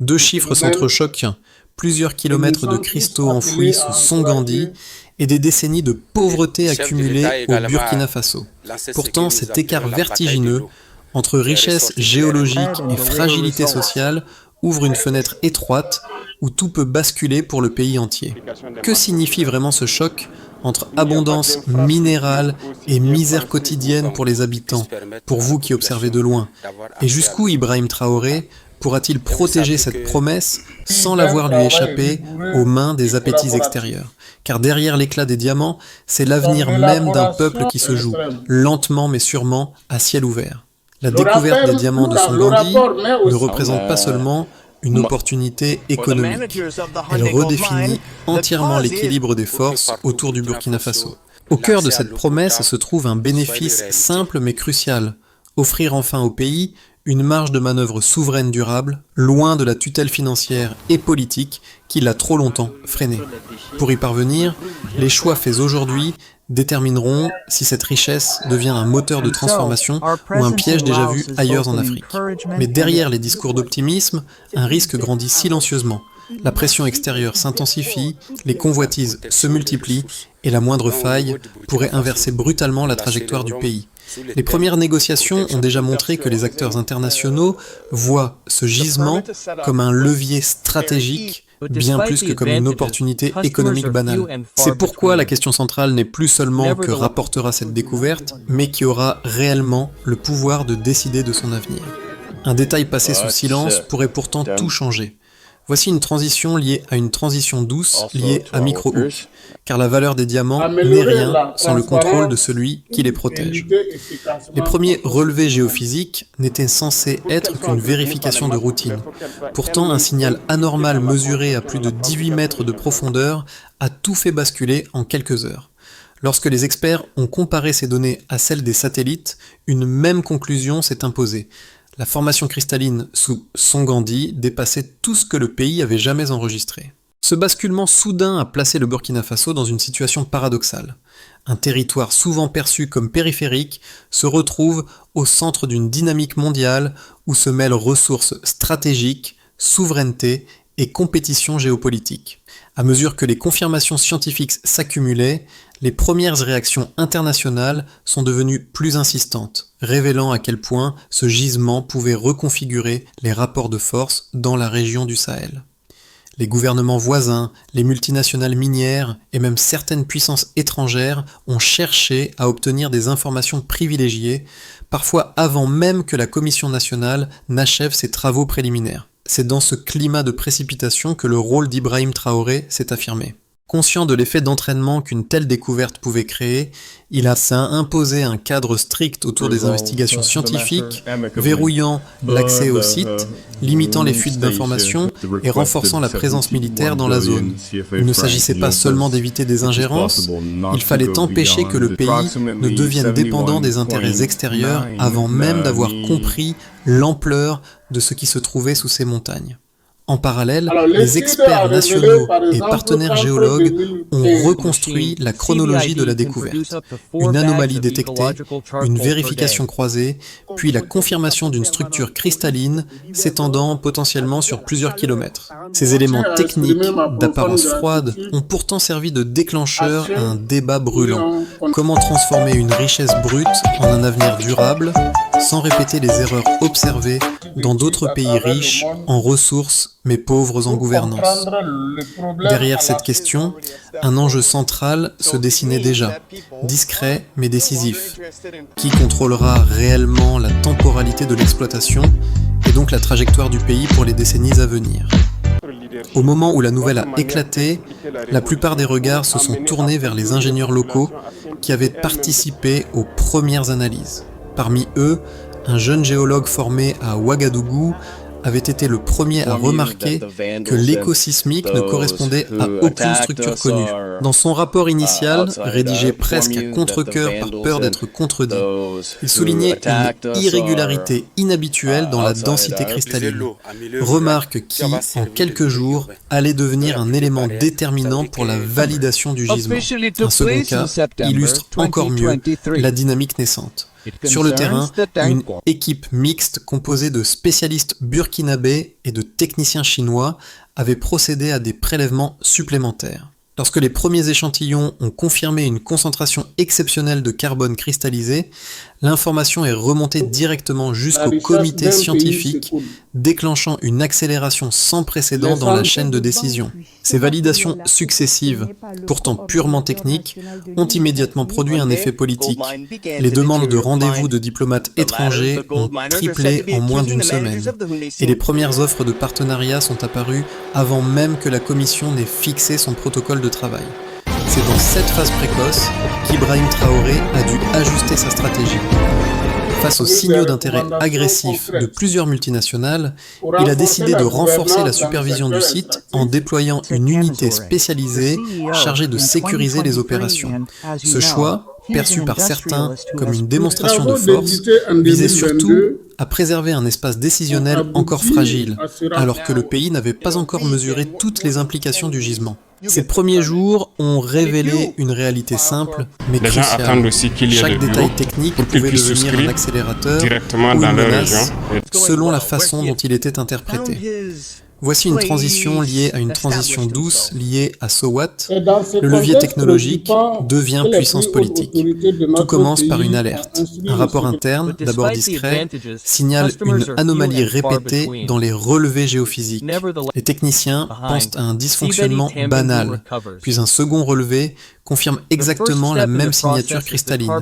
Deux chiffres s'entrechoquent, plusieurs kilomètres de cristaux enfouis sous Songandi et des décennies de pauvreté accumulée au Burkina Faso. Pourtant, cet écart vertigineux entre richesse géologique et fragilité sociale ouvre une fenêtre étroite où tout peut basculer pour le pays entier. Que signifie vraiment ce choc entre abondance minérale et misère quotidienne pour les habitants, pour vous qui observez de loin? Et jusqu'où Ibrahim Traoré pourra-t-il protéger cette promesse sans la voir lui échapper aux mains des appétits extérieurs? Car derrière l'éclat des diamants, c'est l'avenir même d'un peuple qui se joue, lentement mais sûrement, à ciel ouvert. La découverte des diamants de Songandi ne représente pas seulement une opportunité économique. Elle redéfinit entièrement l'équilibre des forces autour du Burkina Faso. Au cœur de cette promesse se trouve un bénéfice simple mais crucial: offrir enfin au pays une marge de manœuvre souveraine durable, loin de la tutelle financière et politique qui l'a trop longtemps freinée. Pour y parvenir, les choix faits aujourd'hui détermineront si cette richesse devient un moteur de transformation ou un piège déjà vu ailleurs en Afrique. Mais derrière les discours d'optimisme, un risque grandit silencieusement. La pression extérieure s'intensifie, les convoitises se multiplient et la moindre faille pourrait inverser brutalement la trajectoire du pays. Les premières négociations ont déjà montré que les acteurs internationaux voient ce gisement comme un levier stratégique, bien plus que comme une opportunité économique banale. C'est pourquoi la question centrale n'est plus seulement que rapportera cette découverte, mais qui aura réellement le pouvoir de décider de son avenir. Un détail passé sous silence pourrait pourtant tout changer. Voici une transition liée à une transition douce liée à Micro-Hook, car la valeur des diamants n'est rien sans le contrôle de celui qui les protège. Les premiers relevés géophysiques n'étaient censés être qu'une vérification de routine. Pourtant, un signal anormal mesuré à plus de 18 mètres de profondeur a tout fait basculer en quelques heures. Lorsque les experts ont comparé ces données à celles des satellites, une même conclusion s'est imposée. La formation cristalline sous Songandi dépassait tout ce que le pays avait jamais enregistré. Ce basculement soudain a placé le Burkina Faso dans une situation paradoxale. Un territoire souvent perçu comme périphérique se retrouve au centre d'une dynamique mondiale où se mêlent ressources stratégiques, souveraineté et compétition géopolitique. À mesure que les confirmations scientifiques s'accumulaient, les premières réactions internationales sont devenues plus insistantes, révélant à quel point ce gisement pouvait reconfigurer les rapports de force dans la région du Sahel. Les gouvernements voisins, les multinationales minières et même certaines puissances étrangères ont cherché à obtenir des informations privilégiées, parfois avant même que la Commission nationale n'achève ses travaux préliminaires. C'est dans ce climat de précipitation que le rôle d'Ibrahim Traoré s'est affirmé. Conscient de l'effet d'entraînement qu'une telle découverte pouvait créer, il a imposé un cadre strict autour des investigations scientifiques, verrouillant l'accès aux sites, limitant les fuites d'informations et renforçant la présence militaire dans la zone. Il ne s'agissait pas seulement d'éviter des ingérences, il fallait empêcher que le pays ne devienne dépendant des intérêts extérieurs avant même d'avoir compris l'ampleur de ce qui se trouvait sous ces montagnes. En parallèle, les experts nationaux et partenaires géologues ont reconstruit la chronologie de la découverte. Une anomalie détectée, une vérification croisée, puis la confirmation d'une structure cristalline s'étendant potentiellement sur plusieurs kilomètres. Ces éléments techniques, d'apparence froide, ont pourtant servi de déclencheur à un débat brûlant. Comment transformer une richesse brute en un avenir durable, sans répéter les erreurs observées dans d'autres pays riches en ressources mais pauvres en gouvernance. Derrière cette question, un enjeu central se dessinait déjà, discret mais décisif. Qui contrôlera réellement la temporalité de l'exploitation et donc la trajectoire du pays pour les décennies à venir? Au moment où la nouvelle a éclaté, la plupart des regards se sont tournés vers les ingénieurs locaux qui avaient participé aux premières analyses. Parmi eux, un jeune géologue formé à Ouagadougou avait été le premier à remarquer que l'écho sismique ne correspondait à aucune structure connue. Dans son rapport initial, rédigé presque à contre-cœur par peur d'être contredit, il soulignait une irrégularité inhabituelle dans la densité cristalline, remarque qui, en quelques jours, allait devenir un élément déterminant pour la validation du gisement. Un second cas illustre encore mieux la dynamique naissante. Sur le terrain, une équipe mixte composée de spécialistes burkinabés et de techniciens chinois avaient procédé à des prélèvements supplémentaires. Lorsque les premiers échantillons ont confirmé une concentration exceptionnelle de carbone cristallisé, l'information est remontée directement jusqu'au comité scientifique, déclenchant une accélération sans précédent dans la chaîne de décision. Ces validations successives, pourtant purement techniques, ont immédiatement produit un effet politique. Les demandes de rendez-vous de diplomates étrangers ont triplé en moins d'une semaine, et les premières offres de partenariat sont apparues avant même que la commission n'ait fixé son protocole de travail. C'est dans cette phase précoce qu'Ibrahim Traoré a dû ajuster sa stratégie. Face aux signaux d'intérêt agressifs de plusieurs multinationales, il a décidé de renforcer la supervision du site en déployant une unité spécialisée chargée de sécuriser les opérations. Ce choix, perçu par certains comme une démonstration de force, visait surtout à préserver un espace décisionnel encore fragile, alors que le pays n'avait pas encore mesuré toutes les implications du gisement. Ces premiers jours ont révélé une réalité simple, mais cruciale. Chaque détail technique pouvait devenir un accélérateur ou une menace selon la façon dont il était interprété. Voici une transition liée à une transition douce liée à SOWAT. Le levier technologique devient puissance politique. Tout commence par une alerte. Un rapport interne, d'abord discret, signale une anomalie répétée dans les relevés géophysiques. Les techniciens pensent à un dysfonctionnement banal, puis un second relevé confirme exactement la même signature cristalline.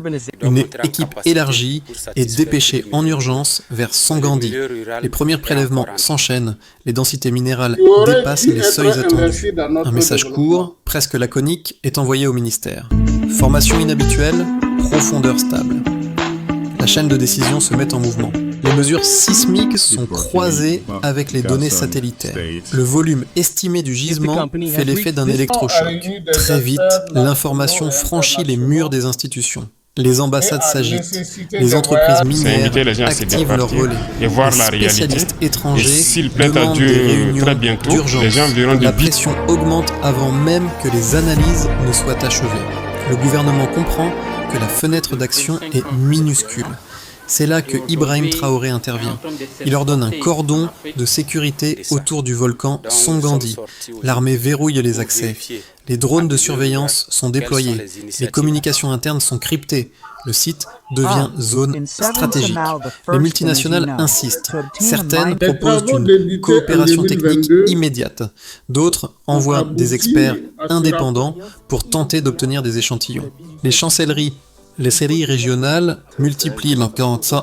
Une équipe élargie est dépêchée en urgence vers Sangandi. Les premiers prélèvements s'enchaînent, les densités minérales dépassent les seuils attendus. Un message court, presque laconique, est envoyé au ministère. Formation inhabituelle, profondeur stable. La chaîne de décision se met en mouvement. Les mesures sismiques sont croisées avec les données satellitaires. Le volume estimé du gisement fait l'effet d'un électrochoc. Très vite, l'information franchit les murs des institutions. Les ambassades s'agitent. Les entreprises minières activent leurs relais. Les spécialistes étrangers demandent des réunions d'urgence. La pression augmente avant même que les analyses ne soient achevées. Le gouvernement comprend que la fenêtre d'action est minuscule. C'est là que Ibrahim Traoré intervient. Il ordonne un cordon de sécurité autour du volcan Songandi. L'armée verrouille les accès. Les drones de surveillance sont déployés. Les communications internes sont cryptées. Le site devient zone stratégique. Les multinationales insistent. Certaines proposent une coopération technique immédiate. D'autres envoient des experts indépendants pour tenter d'obtenir des échantillons. Les chancelleries, les séries régionales multiplient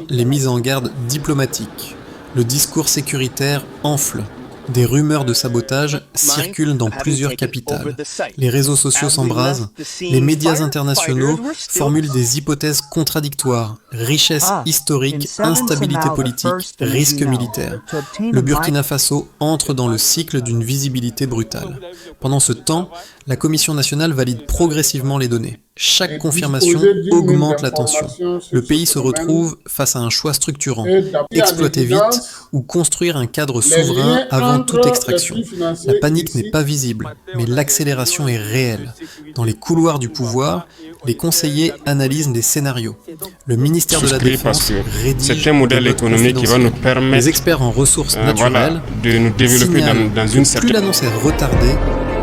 les mises en garde diplomatiques. Le discours sécuritaire enfle. Des rumeurs de sabotage circulent dans plusieurs capitales. Les réseaux sociaux s'embrasent. Les médias internationaux formulent des hypothèses contradictoires. Richesse historique, instabilité politique, risque militaire. Le Burkina Faso entre dans le cycle d'une visibilité brutale. Pendant ce temps, la Commission nationale valide progressivement les données. Chaque confirmation augmente la tension. Le pays se retrouve face à un choix structurant. Exploiter vite ou construire un cadre souverain avant toute extraction. La panique n'est pas visible, mais l'accélération est réelle. Dans les couloirs du pouvoir, les conseillers analysent les scénarios. Le ministère de la Défense rédige des notes confidentielles. Les experts en ressources naturelles signalent que plus l'annonce est retardée,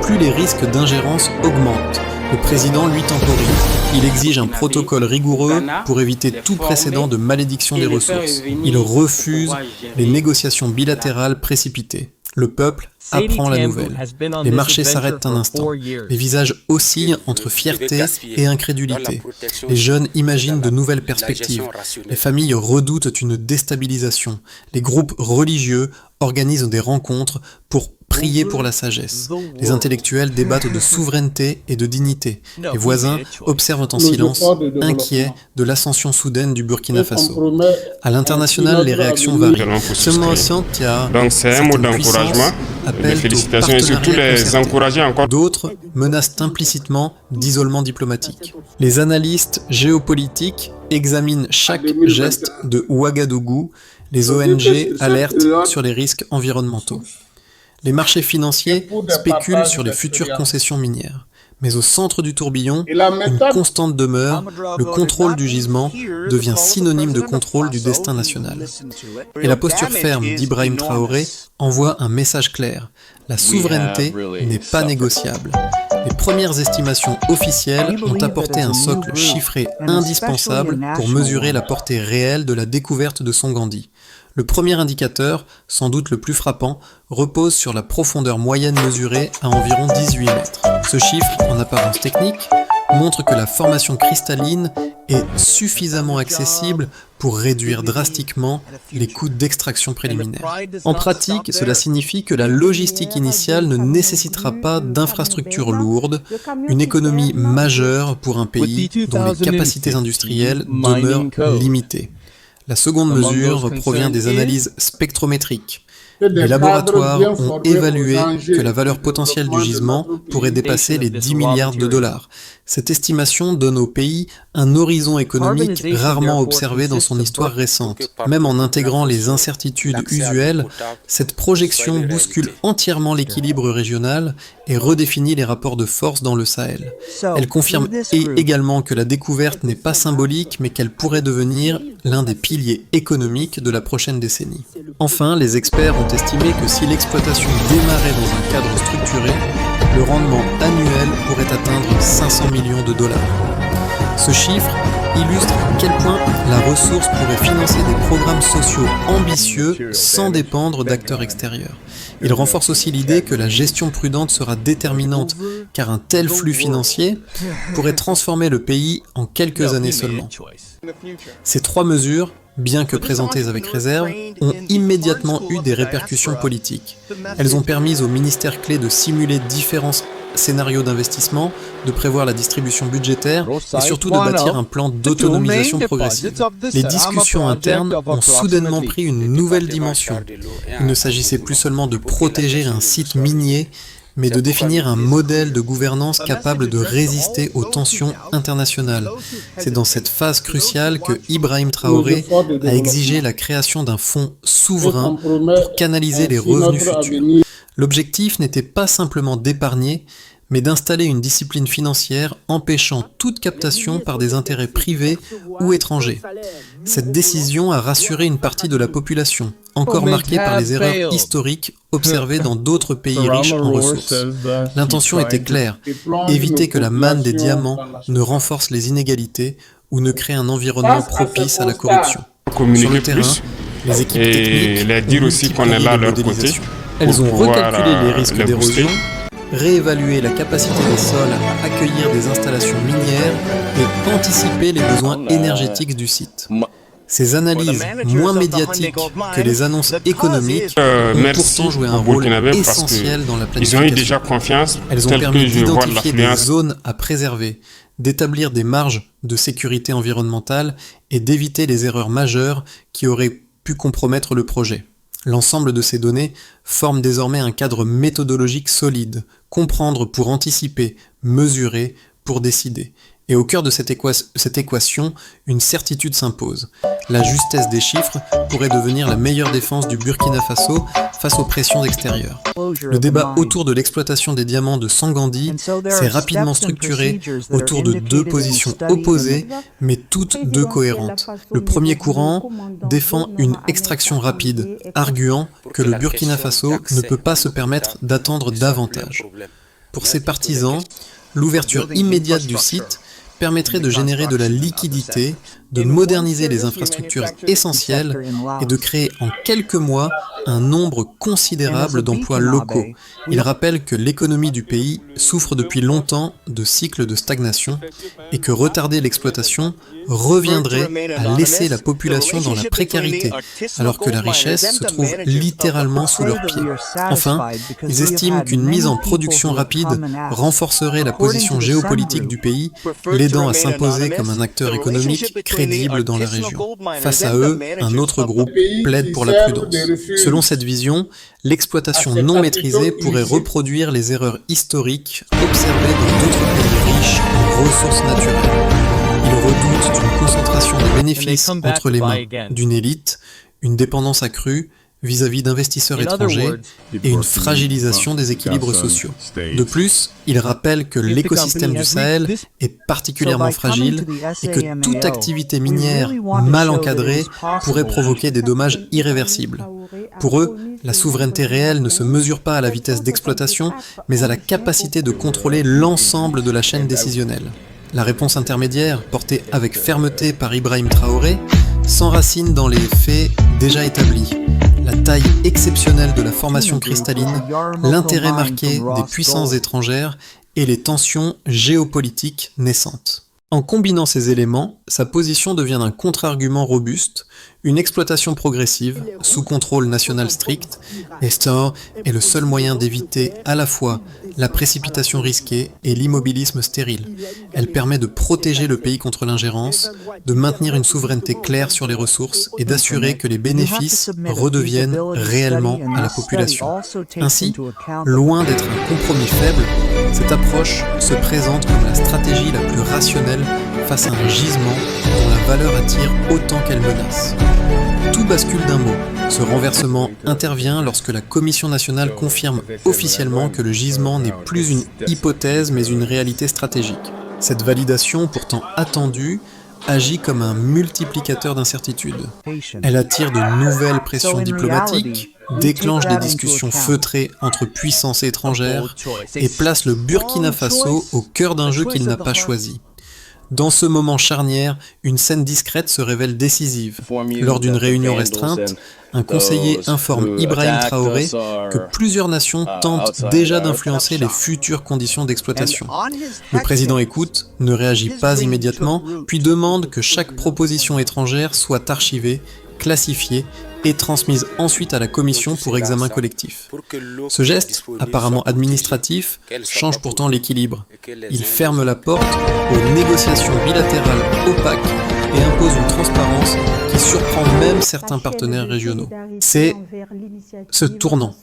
plus les risques d'ingérence augmentent. Le président, lui, temporise. Il exige un protocole rigoureux pour éviter tout précédent de malédiction des ressources. Il refuse les négociations bilatérales précipitées. Le peuple apprend la nouvelle. Les marchés s'arrêtent un instant. Les visages oscillent entre fierté et incrédulité. Les jeunes imaginent de nouvelles perspectives. Les familles redoutent une déstabilisation. Les groupes religieux organisent des rencontres pour prier pour la sagesse. Les intellectuels débattent de souveraineté et de dignité. Les voisins observent en silence, inquiets de l'ascension soudaine du Burkina Faso. À l'international, les réactions varient. Donc c'est un mot d'encouragement, de félicitations et surtout les encourager encore. D'autres menacent implicitement d'isolement diplomatique. Les analystes géopolitiques examinent chaque geste de Ouagadougou. Les ONG alertent sur les risques environnementaux. Les marchés financiers spéculent sur les futures concessions minières. Mais au centre du tourbillon, une constante demeure, le contrôle du gisement devient synonyme de contrôle du destin national. Et la posture ferme d'Ibrahim Traoré envoie un message clair. La souveraineté n'est pas négociable. Les premières estimations officielles ont apporté un socle chiffré indispensable pour mesurer la portée réelle de la découverte de Songandi. Le premier indicateur, sans doute le plus frappant, repose sur la profondeur moyenne mesurée à environ 18 mètres. Ce chiffre, en apparence technique, montre que la formation cristalline est suffisamment accessible pour réduire drastiquement les coûts d'extraction préliminaire. En pratique, cela signifie que la logistique initiale ne nécessitera pas d'infrastructures lourdes, une économie majeure pour un pays dont les capacités industrielles demeurent limitées. La seconde mesure provient des analyses spectrométriques. Les laboratoires ont évalué que la valeur potentielle du gisement pourrait dépasser les 10 milliards de dollars. Cette estimation donne au pays un horizon économique rarement observé dans son histoire récente. Même en intégrant les incertitudes usuelles, cette projection bouscule entièrement l'équilibre régional et redéfinit les rapports de force dans le Sahel. Elle confirme également que la découverte n'est pas symbolique, mais qu'elle pourrait devenir l'un des piliers économiques de la prochaine décennie. Enfin, les experts ont estimé que si l'exploitation démarrait dans un cadre structuré, le rendement annuel pourrait atteindre 500 millions de dollars. Ce chiffre illustre à quel point la ressource pourrait financer des programmes sociaux ambitieux sans dépendre d'acteurs extérieurs. Il renforce aussi l'idée que la gestion prudente sera déterminante, car un tel flux financier pourrait transformer le pays en quelques années seulement. Ces trois mesures, bien que présentées avec réserve, ont immédiatement eu des répercussions politiques. Elles ont permis au ministère clé de simuler différents scénarios d'investissement, de prévoir la distribution budgétaire et surtout de bâtir un plan d'autonomisation progressive. Les discussions internes ont soudainement pris une nouvelle dimension. Il ne s'agissait plus seulement de protéger un site minier, mais de définir un modèle de gouvernance capable de résister aux tensions internationales. C'est dans cette phase cruciale que Ibrahim Traoré a exigé la création d'un fonds souverain pour canaliser les revenus futurs. L'objectif n'était pas simplement d'épargner, mais d'installer une discipline financière empêchant toute captation par des intérêts privés ou étrangers. Cette décision a rassuré une partie de la population, encore marquée par les erreurs historiques observées dans d'autres pays riches en ressources. L'intention était claire, éviter que la manne des diamants ne renforce les inégalités ou ne crée un environnement propice à la corruption. Sur le terrain, les équipes techniques ont multiplié les modélisations. Elles ont recalculé les risques d'érosion, réévalué la capacité des sols à accueillir des installations minières et anticiper les besoins énergétiques du site. Ces analyses moins médiatiques que les annonces économiques ont pourtant joué un rôle essentiel dans la planification. Elles ont permis d'identifier des zones à préserver, d'établir des marges de sécurité environnementale et d'éviter les erreurs majeures qui auraient pu compromettre le projet. L'ensemble de ces données forme désormais un cadre méthodologique solide, comprendre pour anticiper, mesurer pour décider. Et au cœur de cette équation, une certitude s'impose. La justesse des chiffres pourrait devenir la meilleure défense du Burkina Faso face aux pressions extérieures. Le débat autour de l'exploitation des diamants de Songandi s'est rapidement structuré autour de deux positions opposées, mais toutes deux cohérentes. Le premier courant défend une extraction rapide, arguant que le Burkina Faso ne peut pas se permettre d'attendre davantage. Pour ses partisans, l'ouverture immédiate du site permettrait de générer de la liquidité, de moderniser les infrastructures essentielles et de créer en quelques mois un nombre considérable d'emplois locaux. Il rappelle que l'économie du pays souffre depuis longtemps de cycles de stagnation et que retarder l'exploitation reviendrait à laisser la population dans la précarité, alors que la richesse se trouve littéralement sous leurs pieds. Enfin, ils estiment qu'une mise en production rapide renforcerait la position géopolitique du pays, l'aidant à s'imposer comme un acteur économique crédible dans la région. Face à eux, un autre groupe plaide pour la prudence. Selon cette vision, l'exploitation non maîtrisée pourrait reproduire les erreurs historiques observées dans d'autres pays riches en ressources naturelles. Ils redoutent une concentration des bénéfices entre les mains d'une élite, une dépendance accrue vis-à-vis d'investisseurs étrangers et une fragilisation des équilibres sociaux. De plus, il rappelle que l'écosystème du Sahel est particulièrement fragile et que toute activité minière mal encadrée pourrait provoquer des dommages irréversibles. Pour eux, la souveraineté réelle ne se mesure pas à la vitesse d'exploitation, mais à la capacité de contrôler l'ensemble de la chaîne décisionnelle. La réponse intermédiaire, portée avec fermeté par Ibrahim Traoré, s'enracine dans les faits déjà établis. La taille exceptionnelle de la formation cristalline, l'intérêt marqué des puissances étrangères et les tensions géopolitiques naissantes. En combinant ces éléments, sa position devient un contre-argument robuste, une exploitation progressive, sous contrôle national strict, et Store est le seul moyen d'éviter à la fois la précipitation risquée et l'immobilisme stérile. Elle permet de protéger le pays contre l'ingérence, de maintenir une souveraineté claire sur les ressources et d'assurer que les bénéfices redeviennent réellement à la population. Ainsi, loin d'être un compromis faible, cette approche se présente comme la stratégie la plus rationnelle face à un gisement dont la valeur attire autant qu'elle menace. Tout bascule d'un mot. Ce renversement intervient lorsque la Commission nationale confirme officiellement que le gisement n'est plus une hypothèse mais une réalité stratégique. Cette validation, pourtant attendue, agit comme un multiplicateur d'incertitudes. Elle attire de nouvelles pressions diplomatiques, déclenche des discussions feutrées entre puissances étrangères et place le Burkina Faso au cœur d'un jeu qu'il n'a pas choisi. Dans ce moment charnière, une scène discrète se révèle décisive. Lors d'une réunion restreinte, un conseiller informe Ibrahim Traoré que plusieurs nations tentent déjà d'influencer les futures conditions d'exploitation. Le président écoute, ne réagit pas immédiatement, puis demande que chaque proposition étrangère soit archivée, classifiée et transmise ensuite à la commission pour examen collectif. Ce geste, apparemment administratif, change pourtant l'équilibre. Il ferme la porte aux négociations bilatérales opaques et impose une transparence qui surprend même certains partenaires régionaux. C'est ce tournant.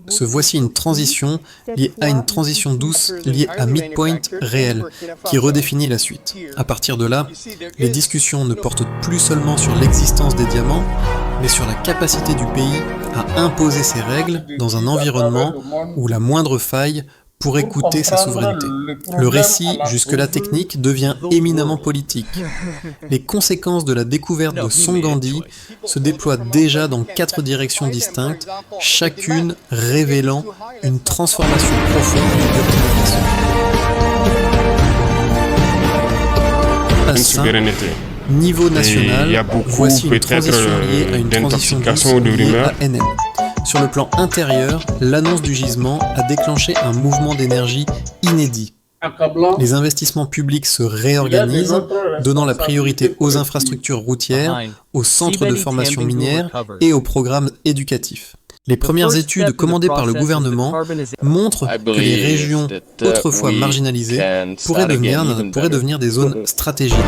Ce voici une transition liée à une transition douce liée à midpoint réel qui redéfinit la suite. À partir de là, les discussions ne portent plus seulement sur l'existence des diamants, mais sur la capacité du pays à imposer ses règles dans un environnement où la moindre faille pourrait coûter sa souveraineté. Le récit, jusque-là technique, devient éminemment politique. Les conséquences de la découverte de Songandi se déploient déjà dans 4 directions distinctes, chacune révélant une transformation profonde du Burkina Faso. Niveau national, voici une transition liée à une transition douce liée à NN. Sur le plan intérieur, l'annonce du gisement a déclenché un mouvement d'énergie inédit. Les investissements publics se réorganisent, donnant la priorité aux infrastructures routières, aux centres de formation minière et aux programmes éducatifs. Les premières études commandées par le gouvernement montrent que les régions autrefois marginalisées pourraient devenir des zones stratégiques,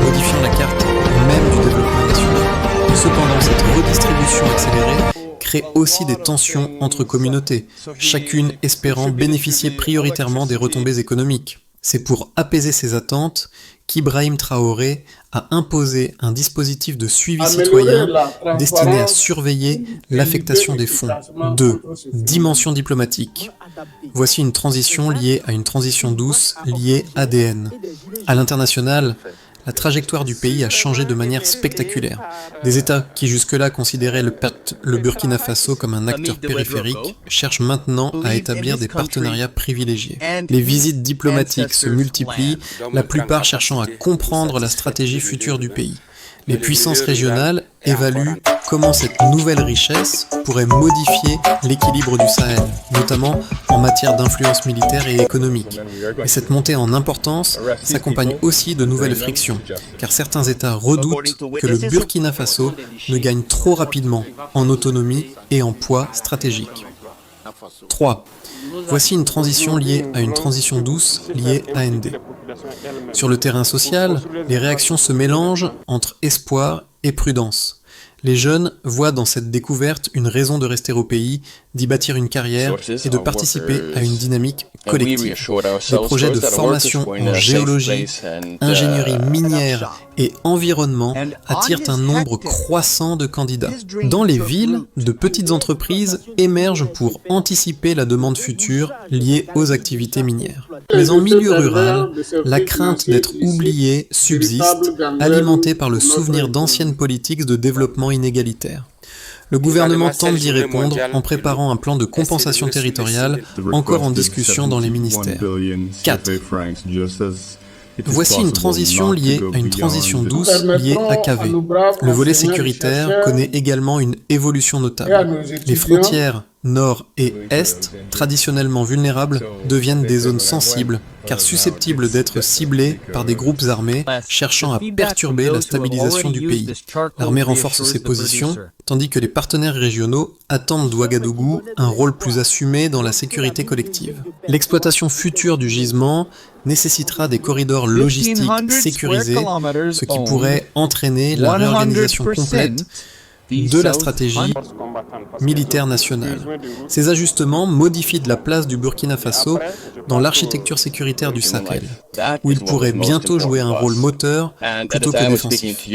modifiant la carte même du développement national. Cependant, cette redistribution accélérée crée aussi des tensions entre communautés, chacune espérant bénéficier prioritairement des retombées économiques. C'est pour apaiser ces attentes qu'Ibrahim Traoré a imposé un dispositif de suivi citoyen destiné à surveiller l'affectation des fonds. 2. Dimension diplomatique. Voici une transition liée à une transition douce liée ADN. À l'international, la trajectoire du pays a changé de manière spectaculaire. Des États qui jusque-là considéraient le Burkina Faso comme un acteur périphérique cherchent maintenant à établir des partenariats privilégiés. Les visites diplomatiques se multiplient, la plupart cherchant à comprendre la stratégie future du pays. Les puissances régionales évaluent comment cette nouvelle richesse pourrait modifier l'équilibre du Sahel, notamment en matière d'influence militaire et économique. Et cette montée en importance s'accompagne aussi de nouvelles frictions, car certains États redoutent que le Burkina Faso ne gagne trop rapidement en autonomie et en poids stratégique. 3. Voici une transition liée à une transition douce liée à AND. Sur le terrain social, les réactions se mélangent entre espoir et prudence. Les jeunes voient dans cette découverte une raison de rester au pays, d'y bâtir une carrière et de participer à une dynamique collective. Des projets de formation en géologie, ingénierie minière et environnement attirent un nombre croissant de candidats. Dans les villes, de petites entreprises émergent pour anticiper la demande future liée aux activités minières. Mais en milieu rural, la crainte d'être oublié subsiste, alimentée par le souvenir d'anciennes politiques de développement inégalitaire. Le gouvernement tente d'y répondre en préparant un plan de compensation territoriale encore en discussion dans les ministères. 4. Voici une transition liée à une transition douce liée à KV. Le volet sécuritaire connaît également une évolution notable. Les frontières nord et est, traditionnellement vulnérables, deviennent des zones sensibles, car susceptibles d'être ciblées par des groupes armés cherchant à perturber la stabilisation du pays. L'armée renforce ses positions, tandis que les partenaires régionaux attendent d'Ouagadougou un rôle plus assumé dans la sécurité collective. L'exploitation future du gisement nécessitera des corridors logistiques sécurisés, ce qui pourrait entraîner la réorganisation complète de la stratégie militaire nationale. Ces ajustements modifient la place du Burkina Faso dans l'architecture sécuritaire du Sahel, où il pourrait bientôt jouer un rôle moteur plutôt que défensif.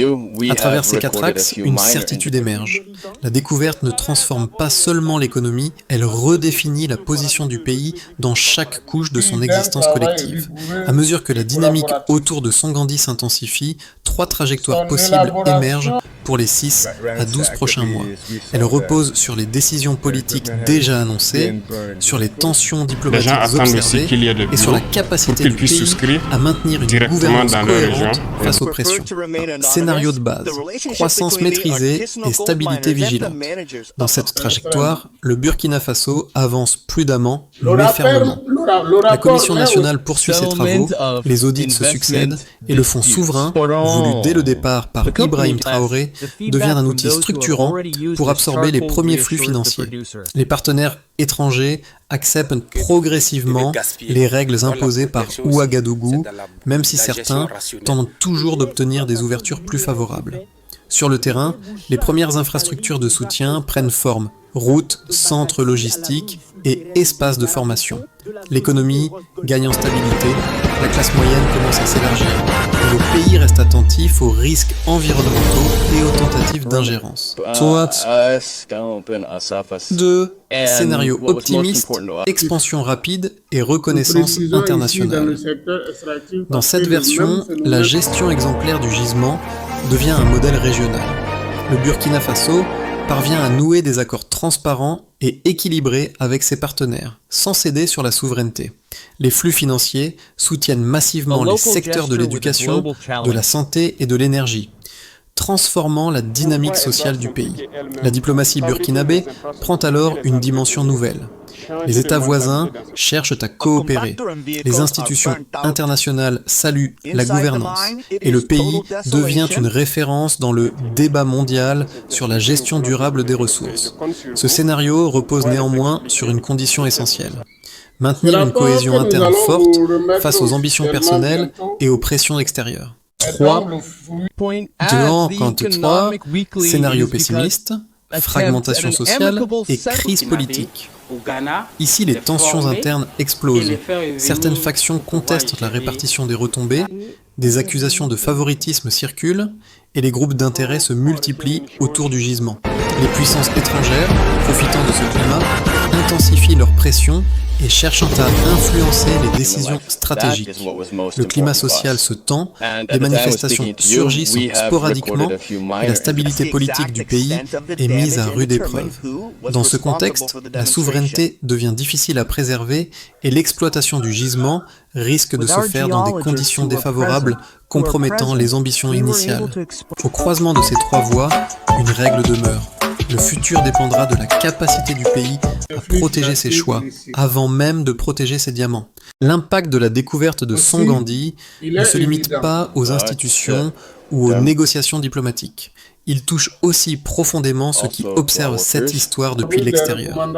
À travers ces 4 axes, une certitude émerge. La découverte ne transforme pas seulement l'économie, elle redéfinit la position du pays dans chaque couche de son existence collective. À mesure que la dynamique autour de Songandi s'intensifie, 3 trajectoires possibles émergent pour les 6 à 12 prochains mois. Elle repose sur les décisions politiques déjà annoncées, sur les tensions diplomatiques observées et sur la capacité du pays à maintenir une gouvernance cohérente face aux pressions. Scénario de base, croissance maîtrisée et stabilité vigilante. Dans cette trajectoire, le Burkina Faso avance prudemment mais fermement. La Commission nationale poursuit ses travaux, les audits se succèdent et le fonds souverain, voulu dès le départ par Ibrahim Traoré, devient un outil structurant pour absorber les premiers flux financiers. Les partenaires étrangers acceptent progressivement les règles imposées par Ouagadougou, même si certains tentent toujours d'obtenir des ouvertures plus favorables. Sur le terrain, les premières infrastructures de soutien prennent forme: routes, centres logistiques et espaces de formation. L'économie gagne en stabilité, la classe moyenne commence à s'élargir, et le pays reste attentif aux risques environnementaux et aux tentatives d'ingérence. 2. Scénario optimiste, expansion rapide et reconnaissance internationale. Dans cette version, la gestion exemplaire du gisement devient un modèle régional. Le Burkina Faso parvient à nouer des accords transparents et équilibrés avec ses partenaires, sans céder sur la souveraineté. Les flux financiers soutiennent massivement les secteurs de l'éducation, de la santé et de l'énergie, transformant la dynamique sociale du pays. La diplomatie burkinabé prend alors une dimension nouvelle. Les États voisins cherchent à coopérer. Les institutions internationales saluent la gouvernance et le pays devient une référence dans le débat mondial sur la gestion durable des ressources. Ce scénario repose néanmoins sur une condition essentielle: maintenir une cohésion interne forte face aux ambitions personnelles et aux pressions extérieures. 3. Scénario pessimiste, fragmentation sociale et crise politique. Ici, les tensions internes explosent. Certaines factions contestent la répartition des retombées, des accusations de favoritisme circulent, et les groupes d'intérêt se multiplient autour du gisement. Les puissances étrangères, profitant de ce climat, intensifient leur pression et cherchant à influencer les décisions stratégiques. Le climat social se tend, des manifestations surgissent sporadiquement et la stabilité politique du pays est mise à rude épreuve. Dans ce contexte, la souveraineté devient difficile à préserver et l'exploitation du gisement risque de se faire dans des conditions défavorables compromettant les ambitions initiales. Au croisement de ces 3 voies, une règle demeure. Le futur dépendra de la capacité du pays à protéger ses choix, avant même de protéger ses diamants. L'impact de la découverte de Songandi ne se limite pas aux institutions ou aux négociations diplomatiques. Il touche aussi profondément ceux qui observent cette histoire depuis l'extérieur.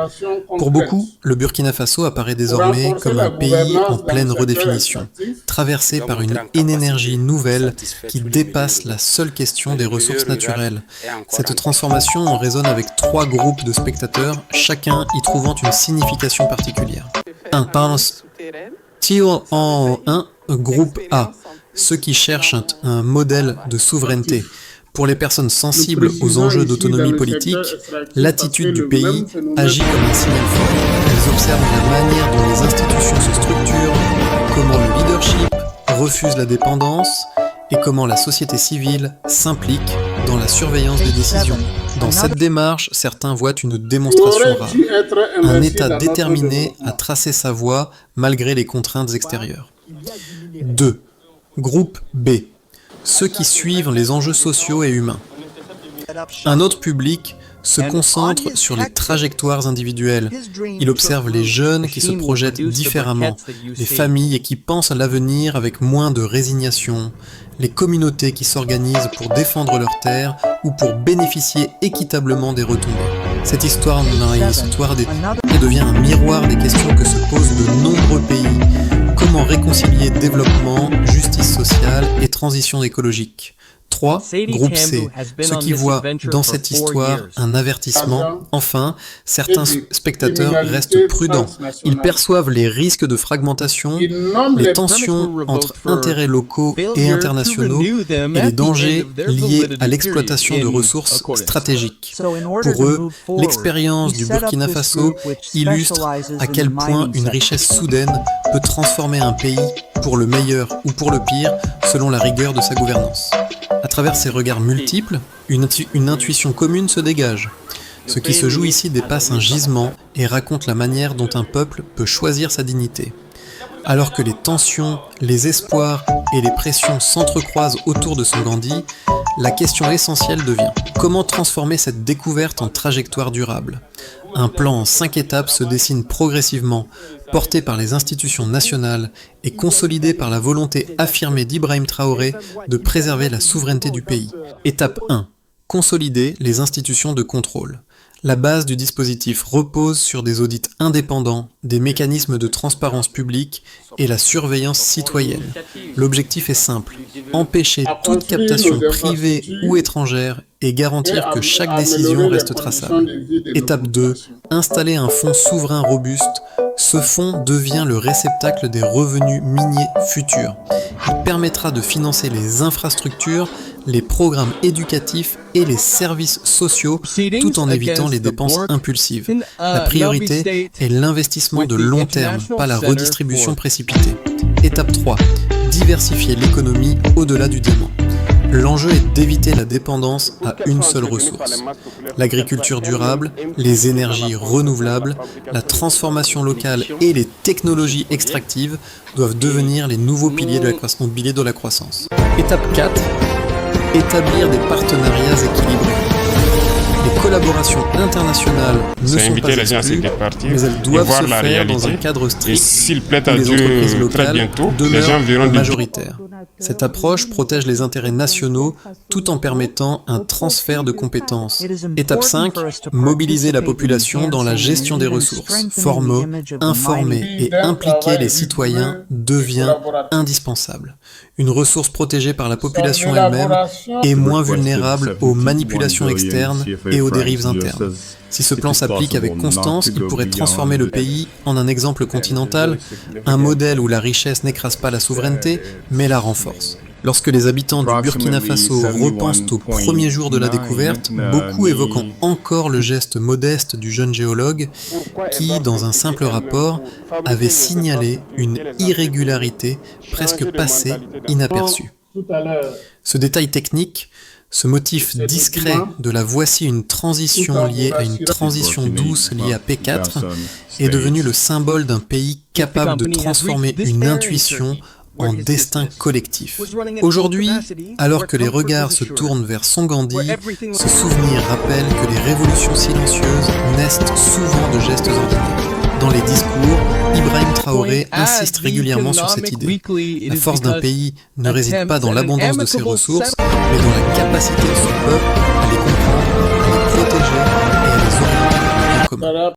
Pour beaucoup, le Burkina Faso apparaît désormais comme un pays en pleine redéfinition, traversé par une énergie nouvelle qui dépasse la seule question des ressources naturelles. Cette transformation résonne avec 3 groupes de spectateurs, chacun y trouvant une signification particulière. 1. Groupe A. ceux qui cherchent un modèle de souveraineté. Pour les personnes sensibles aux enjeux d'autonomie politique, l'attitude du pays agit comme un signal fort. Elles observent la manière dont les institutions se structurent, comment le leadership refuse la dépendance et comment la société civile s'implique dans la surveillance des décisions. Dans cette démarche, certains voient une démonstration rare, un État déterminé à tracer sa voie malgré les contraintes extérieures. 2. Groupe B. Ceux qui suivent les enjeux sociaux et humains. Un autre public se concentre sur les trajectoires individuelles. Il observe les jeunes qui se projettent différemment, les familles et qui pensent à l'avenir avec moins de résignation, les communautés qui s'organisent pour défendre leurs terres ou pour bénéficier équitablement des retombées. Cette histoire devient un miroir des questions que se posent de nombreux pays. Comment réconcilier développement, justice sociale et transition écologique? 3. Groupe C. Ceux qui voient dans cette histoire un avertissement. Enfin, certains spectateurs restent prudents. Ils perçoivent les risques de fragmentation, les tensions entre intérêts locaux et internationaux et les dangers liés à l'exploitation de ressources stratégiques. Pour eux, l'expérience du Burkina Faso illustre à quel point une richesse soudaine peut transformer un pays pour le meilleur ou pour le pire selon la rigueur de sa gouvernance. À travers ces regards multiples, une intuition commune se dégage. Ce qui se joue ici dépasse un gisement et raconte la manière dont un peuple peut choisir sa dignité. Alors que les tensions, les espoirs et les pressions s'entrecroisent autour de Songandi, la question essentielle devient: comment transformer cette découverte en trajectoire durable? Un plan en 5 étapes se dessine progressivement, porté par les institutions nationales et consolidé par la volonté affirmée d'Ibrahim Traoré de préserver la souveraineté du pays. Étape 1. Consolider les institutions de contrôle. La base du dispositif repose sur des audits indépendants, des mécanismes de transparence publique et la surveillance citoyenne. L'objectif est simple: empêcher toute captation privée ou étrangère et garantir que chaque décision reste traçable. Étape 2. Installer un fonds souverain robuste. Ce fonds devient le réceptacle des revenus miniers futurs. Il permettra de financer les infrastructures, les programmes éducatifs et les services sociaux, tout en évitant les dépenses impulsives. La priorité est l'investissement de long terme, pas la redistribution précipitée. Étape 3. Diversifier l'économie au-delà du diamant. L'enjeu est d'éviter la dépendance à une seule ressource. L'agriculture durable, les énergies renouvelables, la transformation locale et les technologies extractives doivent devenir les nouveaux piliers de la croissance. Étape 4. Établir des partenariats équilibrés. Les collaborations internationales ne sont pas exclues, mais elles doivent se faire dans un cadre strict où les entreprises locales demeurent majoritaires. Cette approche protège les intérêts nationaux tout en permettant un transfert de compétences. Étape 5. Mobiliser la population dans la gestion des ressources. Former, informer et impliquer les citoyens devient indispensable. Une ressource protégée par la population elle-même est moins vulnérable aux manipulations externes et aux dérives internes. Si ce plan s'applique avec constance, il pourrait transformer le pays en un exemple continental, un modèle où la richesse n'écrase pas la souveraineté, mais la renforce. Lorsque les habitants du Burkina Faso repensent au premier jour de la découverte, beaucoup évoquant encore le geste modeste du jeune géologue qui, dans un simple rapport, avait signalé une irrégularité presque passée inaperçue. Ce détail technique, ce motif discret de la voici une transition liée à une transition douce liée à P4 est devenu le symbole d'un pays capable de transformer une intuition en destin collectif. Aujourd'hui, alors que les regards se tournent vers Songandi, ce souvenir rappelle que les révolutions silencieuses naissent souvent de gestes ordinaires. Dans les discours, Ibrahim Traoré insiste régulièrement sur cette idée. La force d'un pays ne réside pas dans l'abondance de ses ressources, mais dans la capacité de son peuple à les comprendre, à les protéger et à les orienter en commun.